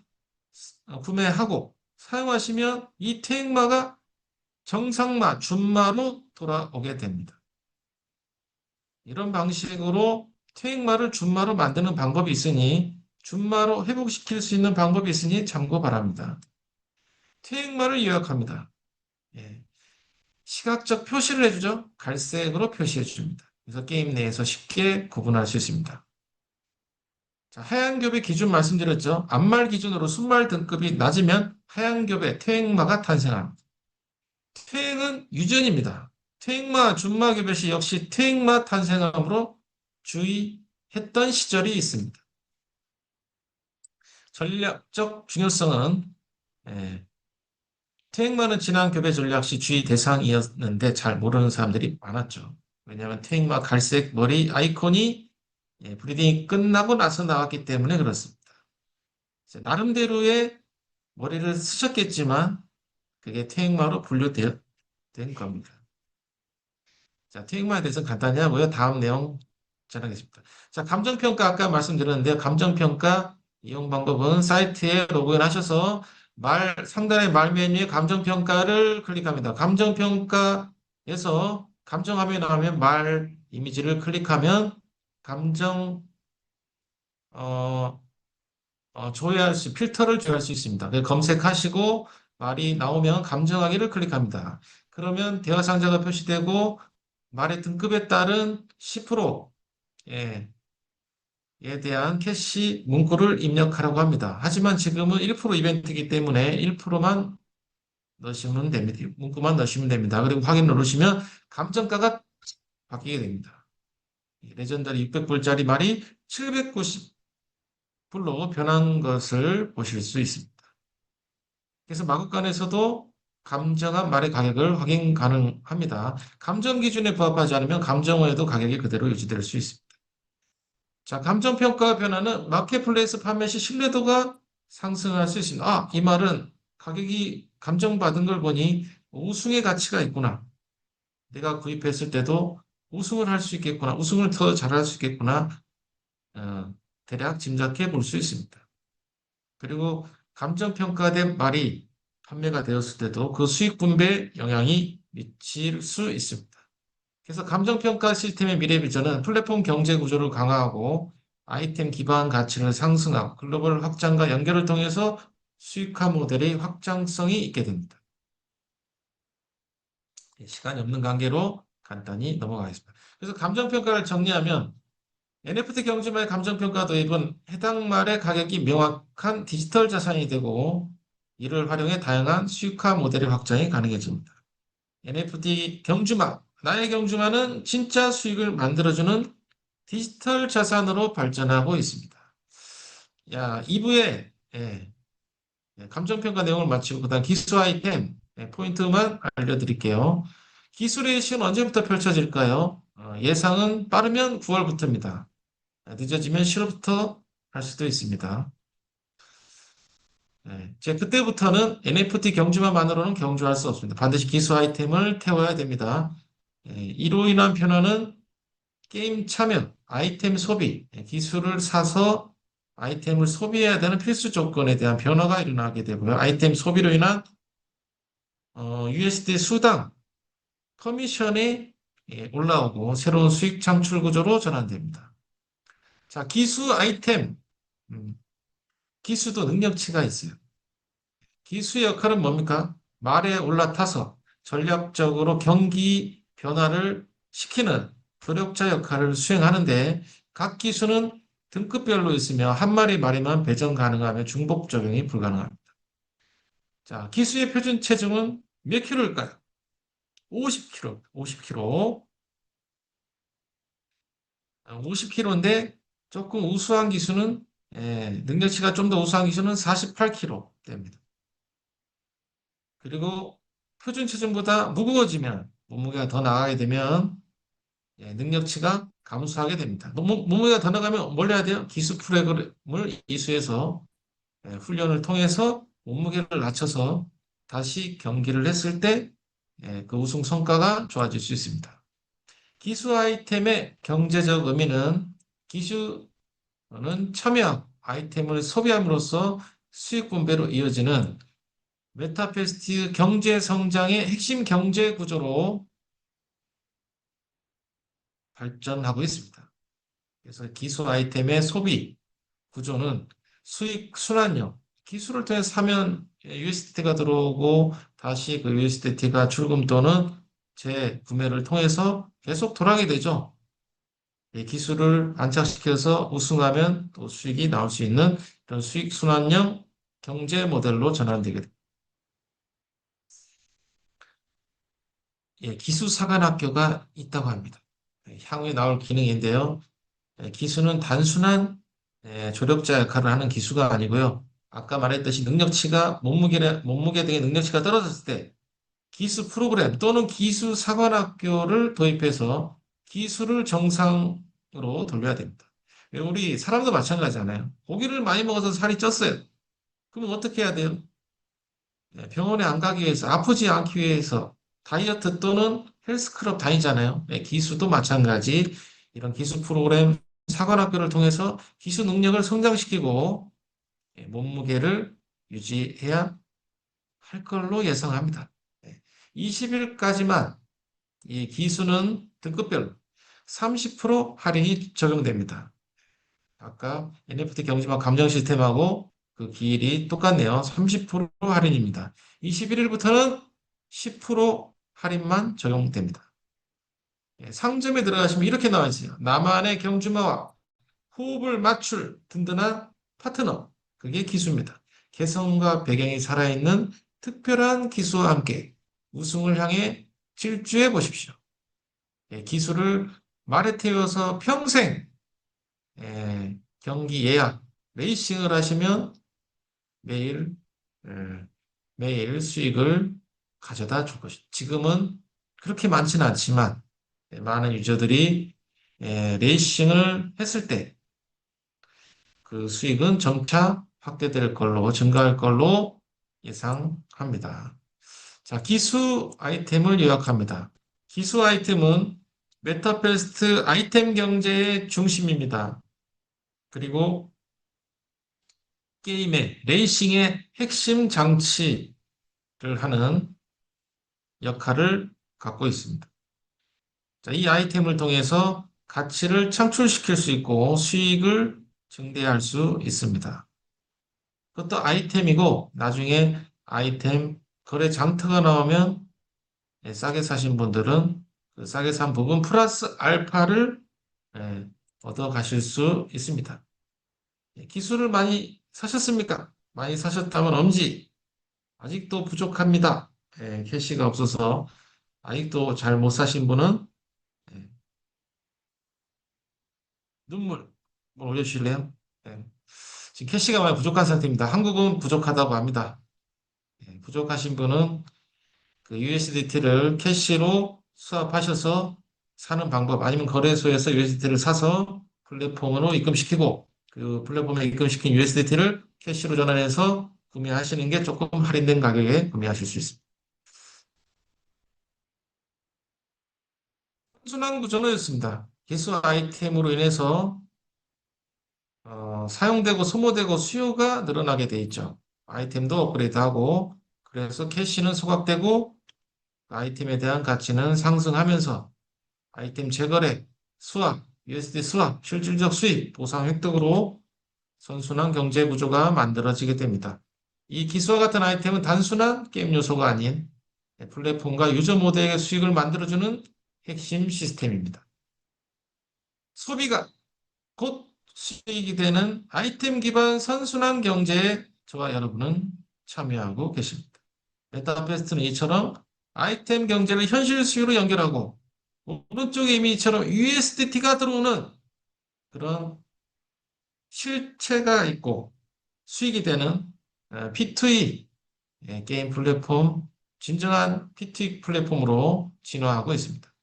구매하고 사용하시면 이 테이마가 정상마, 준마로 돌아오게 됩니다. 이런 방식으로 퇴행마를 준마로 만드는 방법이 있으니 준마로 회복시킬 수 있는 방법이 있으니 참고 바랍니다. 퇴행마를 요약합니다. 예. 시각적 표시를 해주죠. 갈색으로 표시해 줍니다. 그래서 게임 내에서 쉽게 구분할 수 있습니다. 자, 하얀겹의 기준 말씀드렸죠. 암말 기준으로 순말 등급이 낮으면 하얀겹의 퇴행마가 탄생합니다. 퇴행은 유전입니다. 퇴행마, 준마 교배시 역시 퇴행마 탄생함으로 주의했던 시절이 있습니다. 전략적 중요성은 퇴행마는 지난 교배 전략 시 주의 대상이었는데 잘 모르는 사람들이 많았죠. 왜냐하면 퇴행마 갈색 머리 아이콘이 브리딩이 끝나고 나서 나왔기 때문에 그렇습니다. 나름대로의 머리를 쓰셨겠지만 그게 퇴행마로 분류된 겁니다. 자, 퇴행마에 대해서 간단히 하고요. 다음 내용 전하겠습니다. 자, 감정평가 아까 말씀드렸는데요. 감정평가 이용 방법은 사이트에 로그인하셔서 상단의 말 메뉴에 감정평가를 클릭합니다. 감정평가에서 감정화면에 나오면 말 이미지를 클릭하면 감정, 어, 필터를 조회할 수 있습니다. 검색하시고 말이 나오면 감정하기를 클릭합니다. 그러면 대화 상자가 표시되고 말의 등급에 따른 10%, 예, 에 대한 캐시 문구를 입력하라고 합니다. 하지만 지금은 1% 이벤트이기 때문에 1%만 넣으시면 됩니다. 문구만 넣으시면 됩니다. 그리고 확인 누르시면 감정가가 바뀌게 됩니다. 레전더리 600불짜리 말이 790불로 변한 것을 보실 수 있습니다. 그래서 마구간에서도 감정한 말의 가격을 확인 가능합니다. 감정 기준에 부합하지 않으면 감정 외에도 가격이 그대로 유지될 수 있습니다. 자, 감정평가 변화는 마켓플레이스 판매 시 신뢰도가 상승할 수 있습니다. 아, 이 말은 가격이 감정받은 걸 보니 우승의 가치가 있구나. 내가 구입했을 때도 우승을 할 수 있겠구나. 우승을 더 잘할 수 있겠구나. 어, 대략 짐작해 볼 수 있습니다. 그리고 감정평가된 말이 판매가 되었을 때도 그 수익 분배에 영향이 미칠 수 있습니다. 그래서 감정평가 시스템의 미래 비전은 플랫폼 경제 구조를 강화하고 아이템 기반 가치를 상승하고 글로벌 확장과 연결을 통해서 수익화 모델의 확장성이 있게 됩니다. 시간이 없는 관계로 간단히 넘어가겠습니다. 그래서 감정평가를 정리하면 NFT 경주마의 감정평가 도입은 해당 말의 가격이 명확한 디지털 자산이 되고 이를 활용해 다양한 수익화 모델의 확장이 가능해집니다. NFT 경주마, 나의 경주마는 진짜 수익을 만들어주는 디지털 자산으로 발전하고 있습니다. 야, 2부에 감정평가 내용을 마치고 그다음 기술 아이템 포인트만 알려드릴게요. 기술의 시은 언제부터 펼쳐질까요? 예상은 빠르면 9월부터입니다. 늦어지면 10월부터 할 수도 있습니다. 그때부터는 NFT 경주마만으로는 경주할 수 없습니다. 반드시 기술 아이템을 태워야 됩니다. 이로 인한 변화는 게임 참여, 아이템 소비, 기술을 사서 아이템을 소비해야 되는 필수 조건에 대한 변화가 일어나게 되고요. 아이템 소비로 인한 USD 수당, 커미션이 올라오고 새로운 수익 창출 구조로 전환됩니다. 자, 기수 아이템, 음, 기수도 능력치가 있어요. 기수의 역할은 뭡니까? 말에 올라타서 전략적으로 경기 변화를 시키는 조력자 역할을 수행하는데 각 기수는 등급별로 있으며 한 마리 말이면 배정 가능하며 중복 적용이 불가능합니다. 자, 기수의 표준 체중은 몇 킬로일까요? 50kg, 50kg. 50kg인데 조금 우수한 기수는 능력치가 좀 더 우수한 기수는 48kg 됩니다. 그리고 표준 체중보다 무거워지면 몸무게가 더 나가게 되면 능력치가 감소하게 됩니다. 몸무게가 더 나가면 뭘 해야 돼요? 기수 프로그램을 이수해서 훈련을 통해서 몸무게를 낮춰서 다시 경기를 했을 때 그 우승 성과가 좋아질 수 있습니다. 기수 아이템의 경제적 의미는 기수는 참여 아이템을 소비함으로써 수익 분배로 이어지는 메타퀘스트 경제 성장의 핵심 경제 구조로 발전하고 있습니다. 그래서 기수 아이템의 소비 구조는 수익 순환형, 기술을 통해 사면 USDT가 들어오고 다시 그 USDT가 출금 또는 재구매를 통해서 계속 돌아가게 되죠. 이 기술을 안착시켜서 우승하면 또 수익이 나올 수 있는 이런 수익 순환형 경제 모델로 전환되게 됩니다. 기수 사관학교가 있다고 합니다. 향후에 나올 기능인데요. 기수는 단순한 조력자 역할을 하는 기수가 아니고요. 아까 말했듯이 몸무게 등의 능력치가 떨어졌을 때 기수 프로그램 또는 기수 사관학교를 도입해서 기수를 정상으로 돌려야 됩니다. 우리 사람도 마찬가지잖아요. 고기를 많이 먹어서 살이 쪘어요. 그럼 어떻게 해야 돼요? 병원에 안 가기 위해서, 아프지 않기 위해서 다이어트 또는 헬스클럽 다니잖아요. 기수도 마찬가지. 이런 기수 프로그램 사관학교를 통해서 기수 능력을 성장시키고 몸무게를 유지해야 할 걸로 예상합니다. 20일까지만 이 기수는 등급별로 30% 할인이 적용됩니다. 아까 NFT 경지만 감정 시스템하고 그 기일이 똑같네요. 30% 할인입니다. 21일부터는 10% 할인만 적용됩니다. 상점에 들어가시면 이렇게 나와 있어요. 나만의 경주마와 호흡을 맞출 든든한 파트너. 그게 기수입니다. 개성과 배경이 살아있는 특별한 기수와 함께 우승을 향해 질주해 보십시오. 기수를 말에 태워서 평생 경기 예약, 레이싱을 하시면 매일 에, 매일 수익을 가져다 줄 것이다. 지금은 그렇게 많지는 않지만 많은 유저들이 레이싱을 했을 때 그 수익은 점차 확대될 걸로 증가할 걸로 예상합니다. 자, 기수 아이템을 요약합니다. 기수 아이템은 메타퀘스트 아이템 경제의 중심입니다. 그리고 게임의 레이싱의 핵심 장치를 하는 역할을 갖고 있습니다. 자, 이 아이템을 통해서 가치를 창출시킬 수 있고 수익을 증대할 수 있습니다. 그것도 아이템이고 나중에 아이템 거래 장터가 나오면 싸게 사신 분들은 그 싸게 산 부분 플러스 알파를 예, 얻어 가실 수 있습니다. 기술을 많이 사셨습니까? 많이 사셨다면 엄지 아직도 부족합니다. 캐시가 없어서 아직도 잘 못 사신 분은 예, 눈물 한번 올려주실래요? 예, 지금 캐시가 많이 부족한 상태입니다. 한국은 부족하다고 합니다. 부족하신 분은 그 USDT를 캐시로 수합하셔서 사는 방법 아니면 거래소에서 USDT를 사서 플랫폼으로 입금시키고 그 플랫폼에 입금시킨 USDT를 캐시로 전환해서 구매하시는 게 조금 할인된 가격에 구매하실 수 있습니다. 순환 구조는 있습니다. 기술 아이템으로 인해서 사용되고 소모되고 수요가 늘어나게 돼 있죠. 아이템도 업그레이드하고 그래서 캐시는 소각되고 아이템에 대한 가치는 상승하면서 아이템 재거래, 수합, USD 수합, 실질적 수익, 보상 획득으로 선순환 경제 구조가 만들어지게 됩니다. 이 기수와 같은 아이템은 단순한 게임 요소가 아닌 플랫폼과 유저 모두에게 수익을 만들어주는 핵심 시스템입니다. 소비가 곧 수익이 되는 아이템 기반 선순환 경제에 저와 여러분은 참여하고 계십니다. 메타퀘스트는 이처럼 아이템 경제를 현실 수요로 연결하고 오른쪽에 이미 이처럼 USDT가 들어오는 그런 실체가 있고 수익이 되는 P2E 게임 플랫폼 진정한 PT 플랫폼으로 진화하고 있습니다.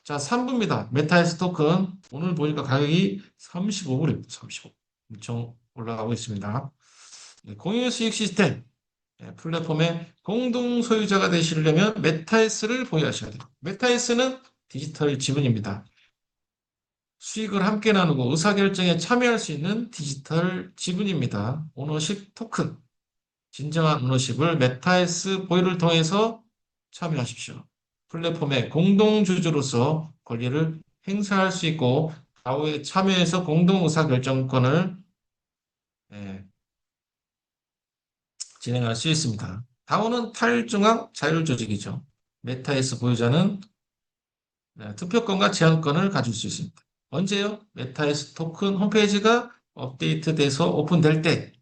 자, 3부입니다. 메타에스 토큰. 오늘 보니까 가격이 35불입니다. 35. 엄청 올라가고 있습니다. 네, 공유 수익 시스템. 네, 플랫폼의 공동 소유자가 되시려면 메타에스를 보유하셔야 돼요. 메타에스는 디지털 지분입니다. 수익을 함께 나누고 의사결정에 참여할 수 있는 디지털 지분입니다. 오너십 토큰. 진정한 오너십을 메타에스 보유를 통해서 참여하십시오. 플랫폼의 공동주주로서 권리를 행사할 수 있고 다오에 참여해서 공동 의사결정권을 예, 진행할 수 있습니다. 다오는 탈중앙 자율조직이죠. 메타에스 보유자는 투표권과 제한권을 가질 수 있습니다. 언제요? 메타에스 토큰 홈페이지가 업데이트돼서 오픈될 때,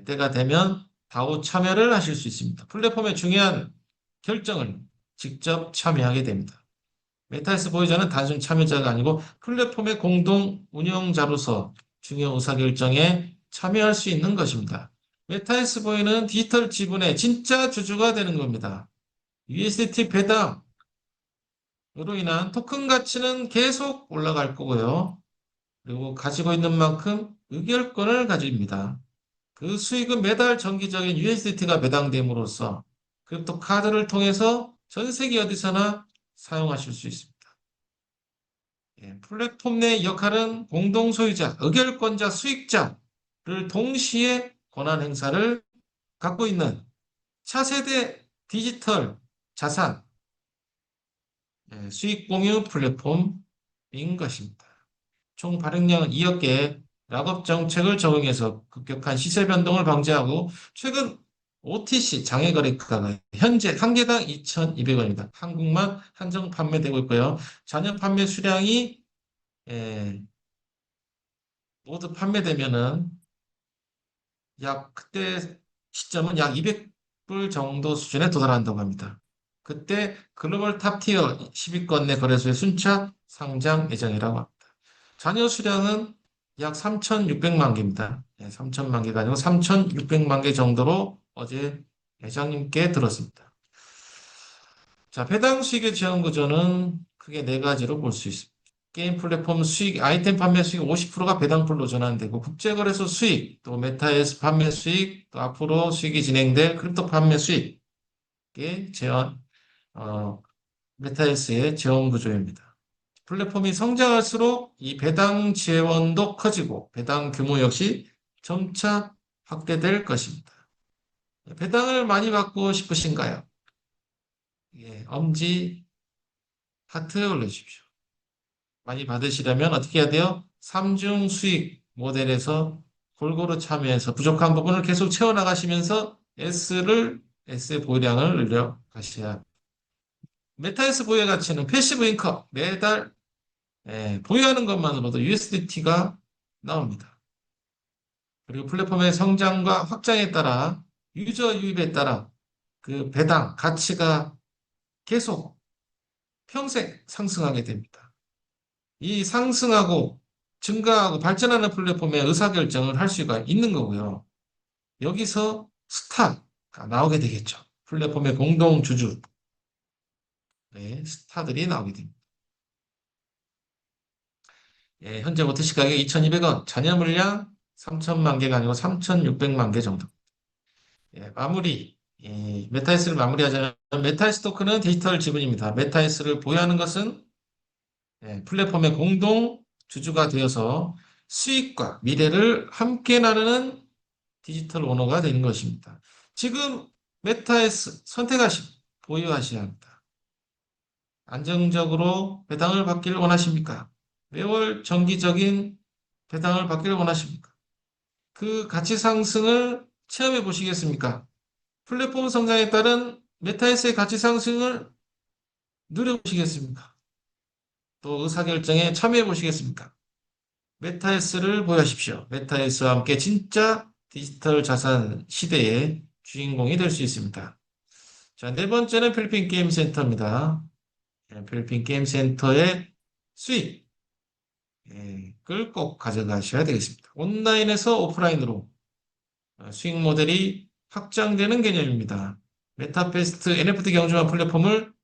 때가 되면 다오 참여를 하실 수 있습니다. 플랫폼의 중요한 결정을 직접 참여하게 됩니다. 메타에스 보유자는 단순 참여자가 아니고 플랫폼의 공동 운영자로서 중요 의사결정에 참여할 수 있는 것입니다. 메타에스 보유는 디지털 지분의 진짜 주주가 되는 겁니다. USDT 배당, 으로 인한 토큰 가치는 계속 올라갈 거고요. 그리고 가지고 있는 만큼 의결권을 가집니다. 그 수익은 매달 정기적인 USDT가 배당됨으로써 크립토 카드를 통해서 전 세계 어디서나 사용하실 수 있습니다. 플랫폼 내 역할은 공동 소유자, 의결권자, 수익자를 동시에 권한 행사를 갖고 있는 차세대 디지털 자산 수익 공유 플랫폼인 것입니다. 총 발행량은 2억 개, 락업 정책을 적용해서 급격한 시세 변동을 방지하고 최근 OTC 장외거래가가 현재 한 개당 2,200원입니다. 한국만 한정 판매되고 있고요. 잔여 판매 수량이 모두 판매되면은 그때 시점은 약 200불 정도 수준에 도달한다고 합니다. 그때 글로벌 탑티어 10위권 내 거래소에 순차 상장 예정이라고 합니다. 잔여 수량은 약 3,600만 개입니다. 3,000만 개가 아니고 3,600만 개 정도로 어제 회장님께 들었습니다. 자, 배당 수익의 지원 구조는 크게 네 가지로 볼 수 있습니다. 게임 플랫폼 수익, 아이템 판매 수익 50%가 배당풀로 전환되고 국제거래소 수익, 또 메타에스 판매 수익, 또 앞으로 수익이 진행될 크립토 판매 수익의 재원, 메타에스의 재원 구조입니다. 플랫폼이 성장할수록 이 배당 재원도 커지고 배당 규모 역시 점차 확대될 것입니다. 배당을 많이 받고 싶으신가요? 엄지 하트 올려주십시오. 많이 받으시려면 어떻게 해야 돼요? 삼중 수익 모델에서 골고루 참여해서 부족한 부분을 계속 채워나가시면서 S의 보유량을 늘려 가셔야 합니다. 메타에스 보유의 가치는 패시브 인컴, 매달 보유하는 것만으로도 USDT가 나옵니다. 그리고 플랫폼의 성장과 확장에 따라 유저 유입에 따라 그 배당, 가치가 계속 평생 상승하게 됩니다. 이 상승하고 증가하고 발전하는 플랫폼의 의사결정을 할 수가 있는 거고요. 여기서 스타가 나오게 되겠죠. 플랫폼의 공동주주, 스타들이 나오게 됩니다. 현재 OTC 가격 2,200원, 잔여 물량 3천만 개가 아니고 3,600만 개 정도. 마무리. 메타에스를 마무리하자면 메타에스 토큰은 디지털 지분입니다. 메타에스를 보유하는 것은 플랫폼의 공동 주주가 되어서 수익과 미래를 함께 나누는 디지털 오너가 되는 것입니다. 지금 메타에스 보유하셔야 합니다. 안정적으로 배당을 받기를 원하십니까? 매월 정기적인 배당을 받기를 원하십니까? 그 가치 상승을 체험해 보시겠습니까? 플랫폼 성장에 따른 메타에스의 가치 상승을 누려보시겠습니까? 또 의사결정에 참여해 보시겠습니까? 메타에스를 보유하십시오. 메타에스와 함께 진짜 디지털 자산 시대의 주인공이 될 수 있습니다. 자, 네 번째는 필리핀 게임 센터입니다. 필리핀 게임 센터의 수익을 꼭 가져가셔야 되겠습니다. 온라인에서 오프라인으로 수익 모델이 확장되는 개념입니다. 메타페스트 NFT 경주만 플랫폼을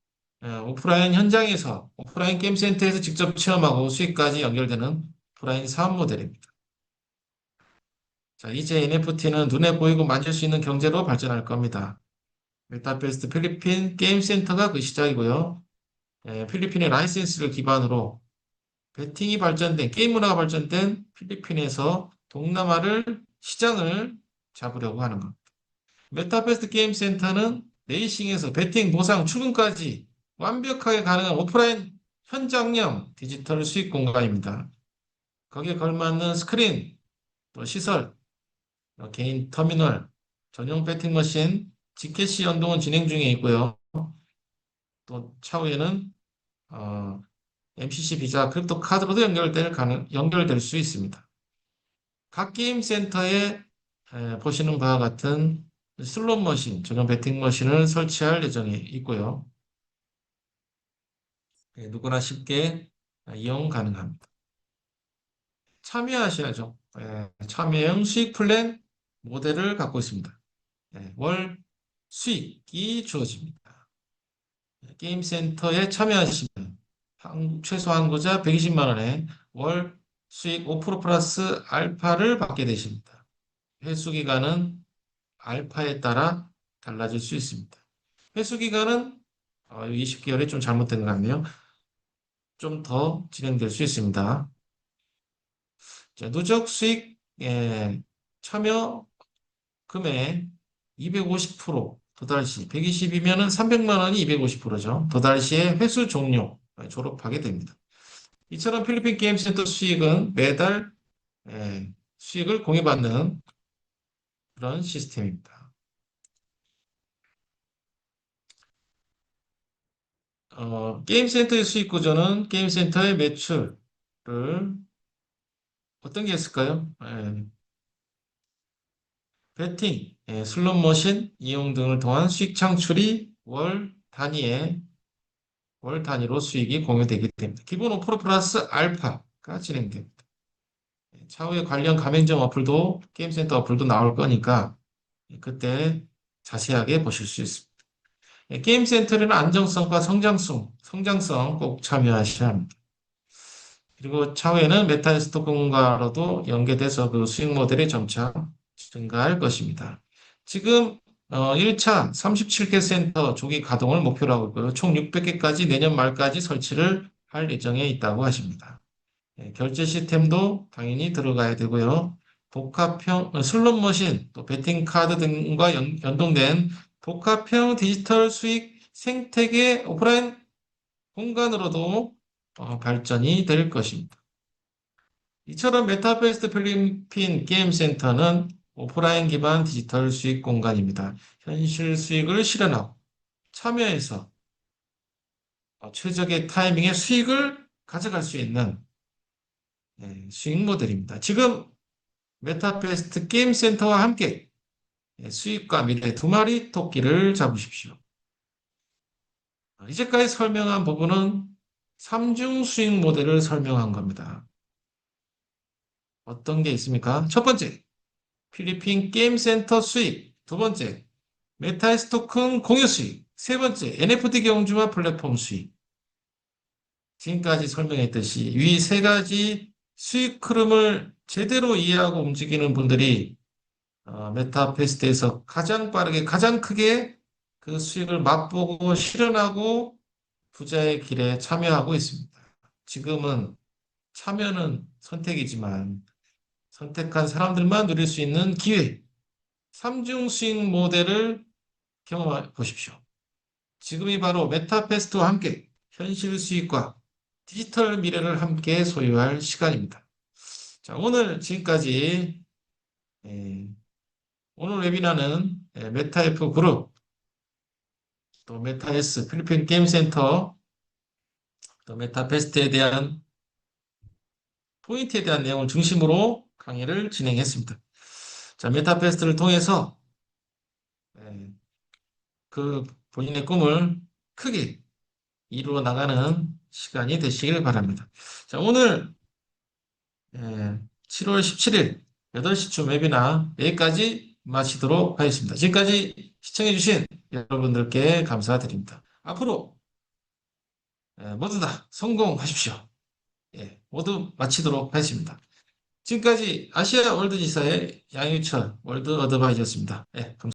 오프라인 현장에서, 오프라인 게임 센터에서 직접 체험하고 수익까지 연결되는 오프라인 사업 모델입니다. 자, 이제 NFT는 눈에 보이고 만질 수 있는 경제로 발전할 겁니다. 메타페스트 필리핀 게임 센터가 그 시작이고요. 필리핀의 라이센스를 기반으로 베팅이 발전된, 게임 문화가 발전된 필리핀에서 동남아를, 시장을 잡으려고 하는 것. 메타페스트 게임 센터는 레이싱에서 베팅, 보상, 출금까지 완벽하게 가능한 오프라인 현장형 디지털 수익 공간입니다. 거기에 걸맞는 스크린, 또 시설, 또 개인 터미널, 전용 배팅 머신, 지캐시 연동은 진행 중에 있고요. 또 차후에는 MCC 비자, 크립토 카드로도 연결될 수 있습니다. 각 게임 센터에 보시는 바와 같은 슬롯 머신, 전용 배팅 머신을 설치할 예정에 있고요. 누구나 쉽게 이용 가능합니다. 참여하셔야죠. 참여형 수익 플랜 모델을 갖고 있습니다. 월 수익이 주어집니다. 게임 센터에 참여하시면 최소 한고자 120만 원에 월 수익 5% 플러스 알파를 받게 되십니다. 회수 기간은 알파에 따라 달라질 수 있습니다. 회수 기간은 20개월이 좀 잘못된 것 같네요. 좀 더 진행될 수 있습니다. 자, 누적 수익 참여 금액 250% 도달시 120이면은 300만 원이 250%죠. 도달시에 회수 종료 졸업하게 됩니다. 이처럼 필리핀 게임 센터 수익은 매달 수익을 공유받는 그런 시스템입니다. 게임 센터의 수익 구조는 게임 센터의 매출을 어떤 게 있을까요? 배팅, 슬롯 머신 이용 등을 통한 수익 창출이 월 단위로 수익이 공유되게 됩니다. 기본 5% 플러스 알파가 진행됩니다. 차후에 관련 가맹점 어플도 게임 센터 어플도 나올 거니까 그때 자세하게 보실 수 있습니다. 게임 센터는 안정성과 성장성 꼭 참여하셔야 합니다. 그리고 차후에는 메타스토크과로도 연계돼서 그 수익 모델이 점차 증가할 것입니다. 지금 1차 37개 센터 조기 가동을 목표로 하고 있고요. 총 600개까지 내년 말까지 설치를 할 예정에 있다고 하십니다. 결제 시스템도 당연히 들어가야 되고요. 복합형 슬롯 머신, 또 베팅 카드 등과 연동된 복합형 디지털 수익 생태계 오프라인 공간으로도 발전이 될 것입니다. 이처럼 메타버스 필리핀 게임 센터는 오프라인 기반 디지털 수익 공간입니다. 현실 수익을 실현하고 참여해서 최적의 타이밍에 수익을 가져갈 수 있는 수익 모델입니다. 지금 메타베스트 게임 센터와 함께 수익과 미래 두 마리 토끼를 잡으십시오. 이제까지 설명한 부분은 3중 수익 모델을 설명한 겁니다. 어떤 게 있습니까? 첫 번째, 필리핀 게임 센터 수익. 두 번째, 메타에스 토큰 공유 수익. 세 번째, NFT 경주와 플랫폼 수익. 지금까지 설명했듯이 위 세 가지 수익 흐름을 제대로 이해하고 움직이는 분들이 메타페스트에서 가장 빠르게, 가장 크게 그 수익을 맛보고 실현하고 부자의 길에 참여하고 있습니다. 지금은 참여는 선택이지만 선택한 사람들만 누릴 수 있는 기회, 3중 수익 모델을 경험해 보십시오. 지금이 바로 메타페스트와 함께 현실 수익과 디지털 미래를 함께 소유할 시간입니다. 자, 오늘 지금까지 오늘 웨비나는 메타F 그룹, 또 메타S 필리핀 게임 센터, 또 메타페스트에 대한 포인트에 대한 내용을 중심으로 강의를 진행했습니다. 자, 메타페스트를 통해서 그 본인의 꿈을 크게 이루어 나가는 시간이 되시길 바랍니다. 자, 오늘 7월 17일 8시쯤 웨비나 여기까지 마치도록 하겠습니다. 지금까지 시청해주신 여러분들께 감사드립니다. 앞으로 모두 다 성공하십시오. 예, 모두 마치도록 하겠습니다. 지금까지 아시아 월드지사의 양유철 월드 어드바이저였습니다. 예, 감사합니다.